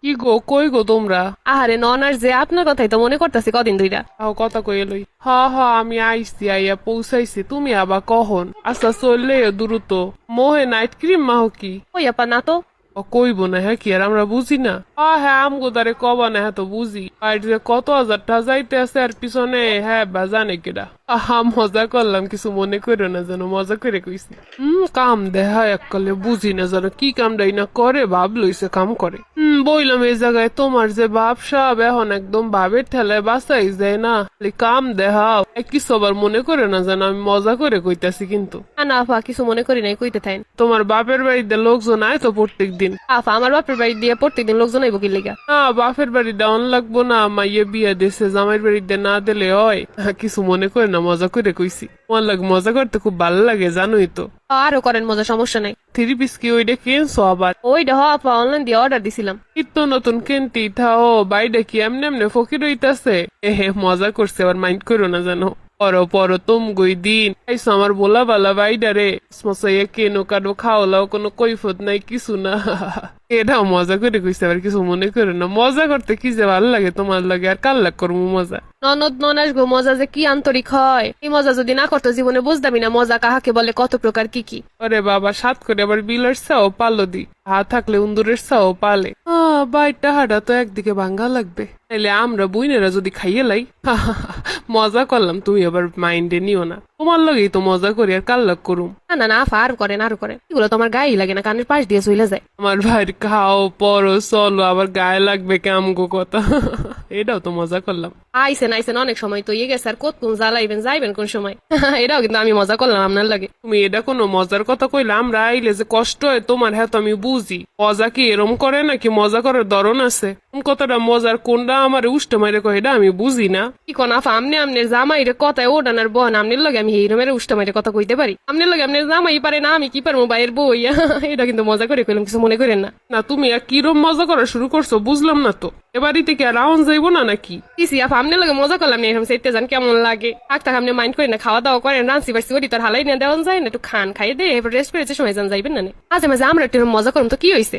কি গো, কই গো তোমরা? আহারে ননার যে আপনার কথাই তো মনে করতেছি কদিন ধইরা। আও কথা কই লই। হ আমি আইছি, আইয়া পৌঁছাইছি। তুমি আবার কখন? আচ্ছা চললে দ্রুত। মোহে নাইট ক্রিম মাহ কি? ওই আপা না তো। ও কইব না, হ্যাঁ কি আর আমরা বুঝি না? হ্যাঁ আমগো তারে কবা না, হ্যাঁ তো বুঝি। আর যে কত হাজার টা যাইতে আছে আর পিছনে, হ্যাঁ বা জানে কেডা। মজা করলাম, কিছু মনে করো না যেন, মজা করে কইছি। কাম দেহা এককালে বুঝি না যেন কি কামটাই না করে, ভাব লইছে কাম করে। বইলাম এই জায়গায় তোমার যে ব্যবসা এখন একদম ভাবের ঠেলায় বাঁচাই যায় না, খালি কাম দেহাও কিছু আবার মনে করে না যেন, আমি মজা করে কইতাছি কিন্তু। না না আপা, কিছু মনে করি নাই, কইতে থাইন। তোমার বাপের বাড়িতে লোকজন আয় তো প্রত্যেক দিন? আপা আমার বাপের বাড়ি দিয়ে প্রত্যেকদিন লোকজন আইব কি লিগা? না বাপের বাড়ি দেওয়ান লাগবো না, মাইয়ে বিয়া দেশে জামাইয়ের বাড়িতে না দিলে হয়। কিছু মনে করে না, মজা করে কইছি। মজা করতে খুব ভালো লাগে জানোই তো। আরো করেন মজা, সমস্যা নাই। থ্রি পিস কি ওইটা কিনছো আবার? ওইটা হ আপা, অনলাইন দিয়ে অর্ডার দিছিলাম। ইত্য নতুন কিনতি থাও, বাইরে কি এমনি এমনি ফকির হইতাছে। মজা করছে, আবার মাইন্ড করো না জানো। পরো তুম গই দিন আইসো আমার বলা বালা বাইডারে মশাইয়া কেনো কাটো খাওয়ালাও, কোনো কৈফত নাই কিছু না। এটাও মজা করে কইছে, আবার কিছু মনে করে না। মজা করতে কি যে ভালো লাগে তোমার লাগে, আর কার লাগ করবো মজা। ননদ ননাস গো, মজা যে কি আন্তরিক হয়, এই মজা যদি না করতো জীবনে বুঝতামই না মজা কাহাকে বলে, কত প্রকার কি কি। আরে বাবা, সাত করে আবার বিলের চাও পালো দি, হাত থাকলে উন্দুরের চাও পালে। বাইরটা হাঁটা তো একদিকে ভাঙ্গা লাগবে, তাইলে আমরা বুইনেরা যদি খাইয়ে লাই। মজা করলাম, তুমি আবার মাইন্ডে নিও না। তোমার লগেই তো মজা করি, আর কার লাগ করুম। না না না আপা, আরো করেন আরো করেন, এগুলো তো আমার গায়ে লাগে না, কানের পাশ দিয়ে চলে যায়। আমার ভাইয়ের খাও পরো চলো, আবার গায়ে লাগবে কেমগো কথা। এটাও তো মজা করলাম। আইসেন আইসেন, অনেক সময় তো ইয়ে গেছে, আর কতক্ষণ জ্বালাইবেন, যাইবেন কোন সময়। এটাও কিন্তু আমি মজা করলাম আপনার লাগে। তুমি এটা কোনো মজার কথা কইলে? আমরা আইলে যে কষ্ট হয় তোমার, হ্যাঁ তো আমি বুঝি। মজা কি এরম করে নাকি? মজা করার ধরন আছে। কোন কথাটা মজার, কোনটা আমার উষ্ঠ মাইরে কয়, এটা আমি বুঝি না। কি কোন আফা, আমনে আমনের জামাই রে কথায় ওডানার বন, আমনের লগে আমি হিরো মেরে উষ্টা মাইরে কথা কইতে পারি? আমনের লগে আমনের জামাই পারে না, আমি কি পারবো বাইয়ের বই? এটা কিন্তু মজা করে কইলাম, কিছু মনে করেন না। না তুমি আর কিরম মজা করা শুরু করছো বুঝলাম না তো। এবাড়িতে কি আর রাউন্ড যাইবো না নাকি? কিসি আফা, আমনের লগে মজা করলাম, এরকম সেটতে যান কেমন লাগে? থাক থাক, আপনি মাইন্ড করেন না, খাওয়া দাওয়া করেন, রান্সি বাড়ছি করি, তার হালাই নিয়ে দেওয়া যায় না, একটু খান খাই দে, এবার রেস্ট করে সময় যান যাইবেন না। মাঝে মাঝে আমরা একটু মজা করুন তো কি হয়েছে?